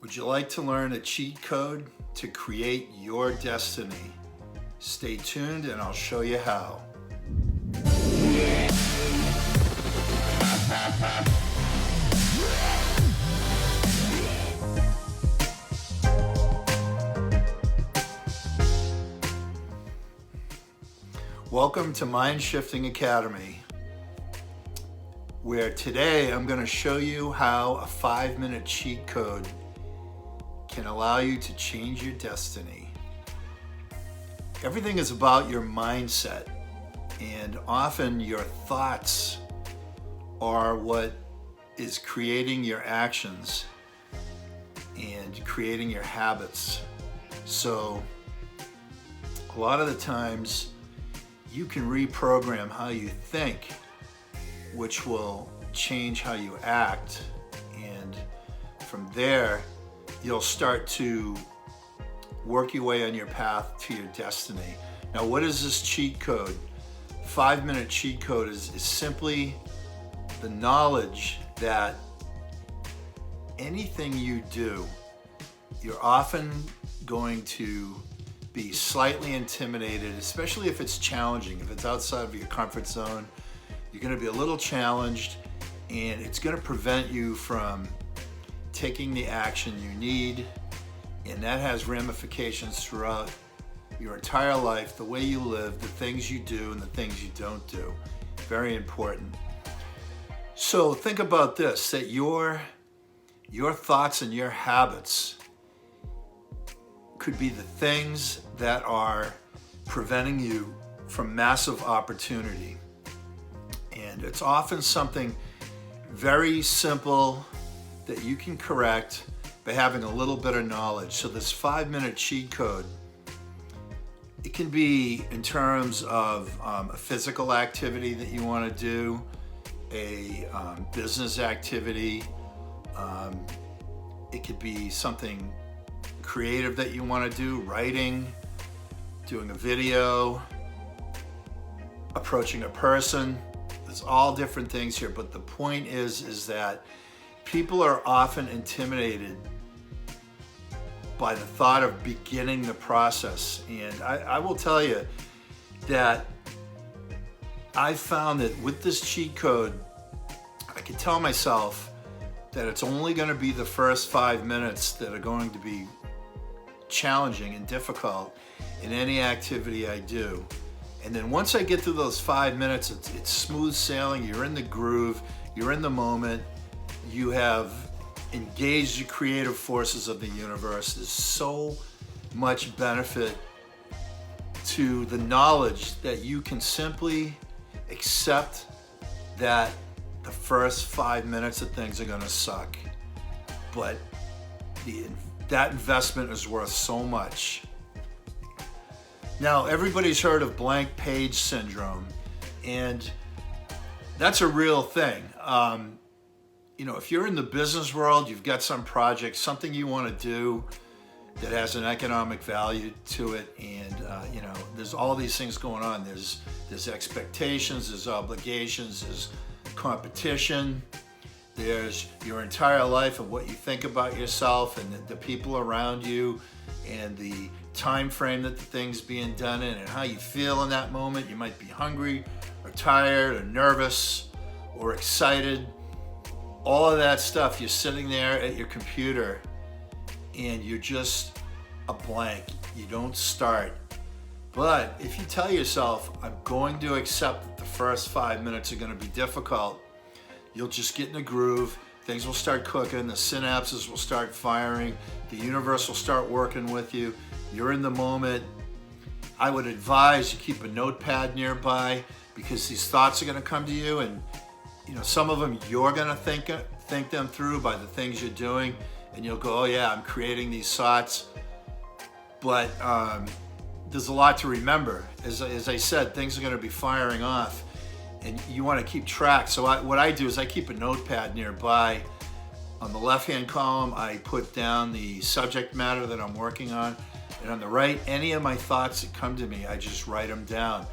Would you like to learn a cheat code to create your destiny? Stay tuned and I'll show you how. Welcome to Mind Shifting Academy, where today I'm going to show you how a 5-minute cheat code can allow you to change your destiny. Everything is about your mindset, and often your thoughts are what is creating your actions and creating your habits. So a lot of the times you can reprogram how you think, which will change how you act, and from there you'll start to work your way on your path to your destiny. Now, what is this cheat code? 5-minute cheat code is simply the knowledge that anything you do, you're often going to be slightly intimidated, especially if it's challenging. If it's outside of your comfort zone, you're going to be a little challenged, and it's going to prevent you from taking the action you need, and that has ramifications throughout your entire life, the way you live, the things you do, and the things you don't do. Very important. So think about this, that your thoughts and your habits could be the things that are preventing you from massive opportunity. And it's often something very simple that you can correct by having a little bit of knowledge. So this 5-minute cheat code, it can be in terms of a physical activity that you want to do, a business activity. It could be something creative that you want to do, writing, doing a video, approaching a person. There's all different things here, but the point is that people are often intimidated by the thought of beginning the process. And I will tell you that I found that with this cheat code, I could tell myself that it's only going to be the first 5 minutes that are going to be challenging and difficult in any activity I do. And then once I get through those 5 minutes, it's smooth sailing. You're in the groove, you're in the moment, you have engaged the creative forces of the universe. There's so much benefit to the knowledge that you can simply accept that the first 5 minutes of things are gonna suck, but that investment is worth so much. Now, everybody's heard of blank page syndrome, and that's a real thing. If you're in the business world, you've got some project, something you want to do that has an economic value to it, and there's all these things going on. There's expectations, there's obligations, there's competition, there's your entire life and what you think about yourself and the people around you, and the time frame that the thing's being done in, and how you feel in that moment. You might be hungry or tired or nervous or excited. All of that stuff, you're sitting there at your computer and you're just a blank. You don't start. But if you tell yourself, I'm going to accept that the first 5 minutes are going to be difficult, you'll just get in a groove. Things will start cooking, the synapses will start firing, the universe will start working with you. You're in the moment. I would advise you keep a notepad nearby, because these thoughts are going to come to you, and some of them you're going to think them through by the things you're doing, and you'll go, oh yeah, I'm creating these thoughts. But there's a lot to remember. As I said, things are going to be firing off, and you want to keep track. So what I do is I keep a notepad nearby. On the left-hand column, I put down the subject matter that I'm working on, and on the right, any of my thoughts that come to me, I just write them down.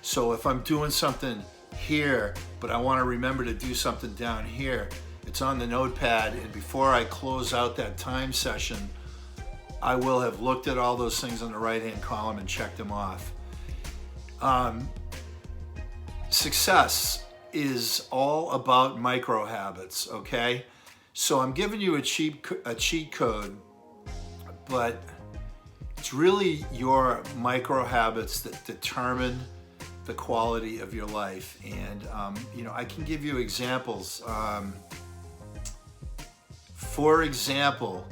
So if I'm doing something here, but I want to remember to do something down here, It's on the notepad, and before I close out that time session, I will have looked at all those things on the right-hand column and checked them off. Success is all about micro habits, okay? So I'm giving you a cheat code, but it's really your micro habits that determine the quality of your life. And I can give you examples. For example,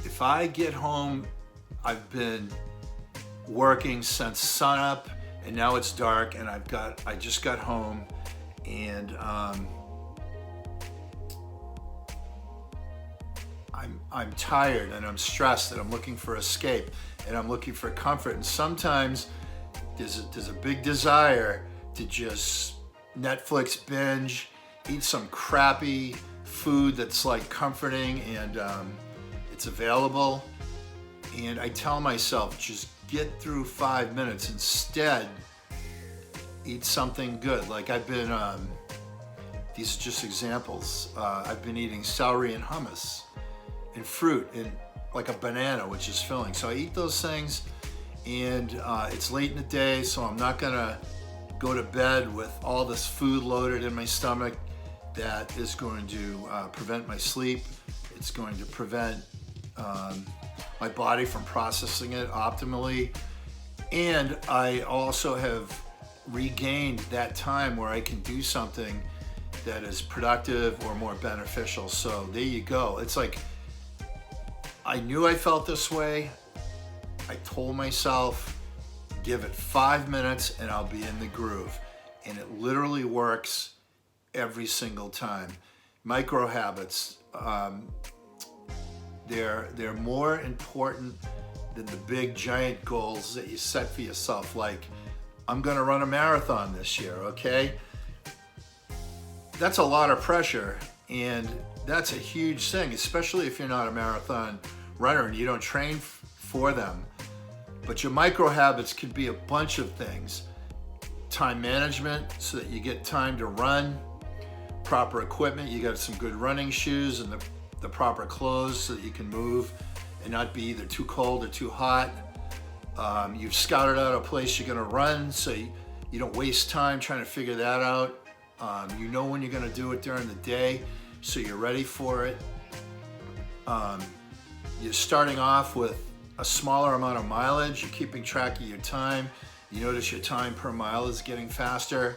if I get home, I've been working since sunup, and now it's dark, and I just got home, and I'm tired, and I'm stressed, and I'm looking for escape, and I'm looking for comfort. And sometimes there's a big desire to just Netflix binge, eat some crappy food that's like comforting, and it's available. And I tell myself, just get through 5 minutes. Instead, eat something good. Like I've been, these are just examples. I've been eating celery and hummus and fruit and like a banana, which is filling. So I eat those things, and it's late in the day, so I'm not gonna go to bed with all this food loaded in my stomach that is going to prevent my sleep. It's going to prevent my body from processing it optimally. And I also have regained that time where I can do something that is productive or more beneficial. So there you go. It's like, I knew I felt this way. I told myself, give it 5 minutes and I'll be in the groove. And it literally works every single time. Micro habits, they're more important than the big giant goals that you set for yourself. Like, I'm gonna run a marathon this year, okay? That's a lot of pressure, and that's a huge thing, especially if you're not a marathon runner and you don't train for them. But your micro habits could be a bunch of things. Time management, so that you get time to run. Proper equipment, you got some good running shoes and the proper clothes so that you can move and not be either too cold or too hot. You've scouted out a place you're gonna run, so you don't waste time trying to figure that out. You know when you're gonna do it during the day, so you're ready for it. You're starting off with a smaller amount of mileage. You're keeping track of your time. You notice your time per mile is getting faster,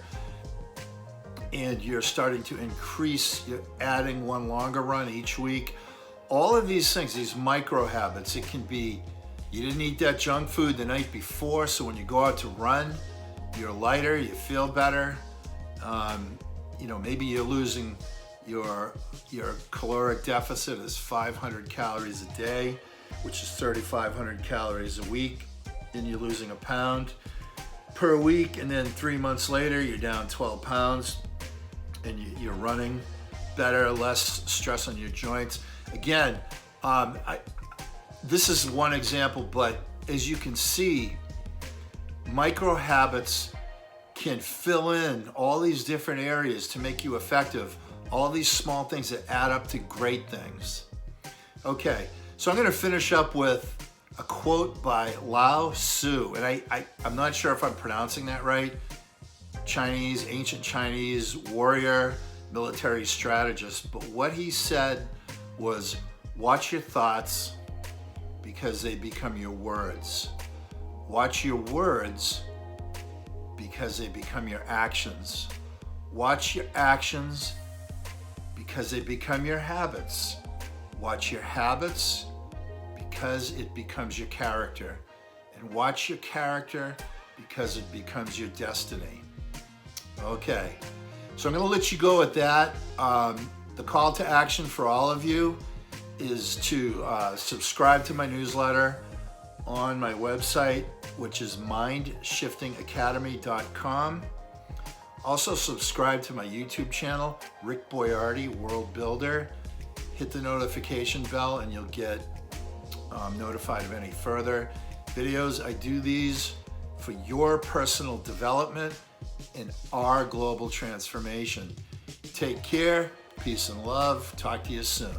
and you're starting to increase. You're adding one longer run each week. All of these things, these micro habits, it can be you didn't eat that junk food the night before, so when you go out to run, you're lighter, you feel better. Maybe you're losing your caloric deficit is 500 calories a day, which is 3,500 calories a week, and you're losing a pound per week, and then 3 months later, you're down 12 pounds, and you're running better, less stress on your joints. Again, this is one example, but as you can see, micro habits can fill in all these different areas to make you effective, all these small things that add up to great things. Okay, so I'm gonna finish up with a quote by Lao Tzu, and I'm not sure if I'm pronouncing that right. Ancient Chinese warrior, military strategist, but what he said was, watch your thoughts because they become your words. Watch your words because they become your actions. Watch your actions because they become your habits. Watch your habits because it becomes your character. And watch your character because it becomes your destiny. Okay, so I'm gonna let you go at that. The call to action for all of you is to subscribe to my newsletter on my website, which is mindshiftingacademy.com. Also subscribe to my YouTube channel, Rick Boiardi, World Builder. Hit the notification bell and you'll get notified of any further videos. I do these for your personal development and our global transformation. Take care. Peace and love. Talk to you soon.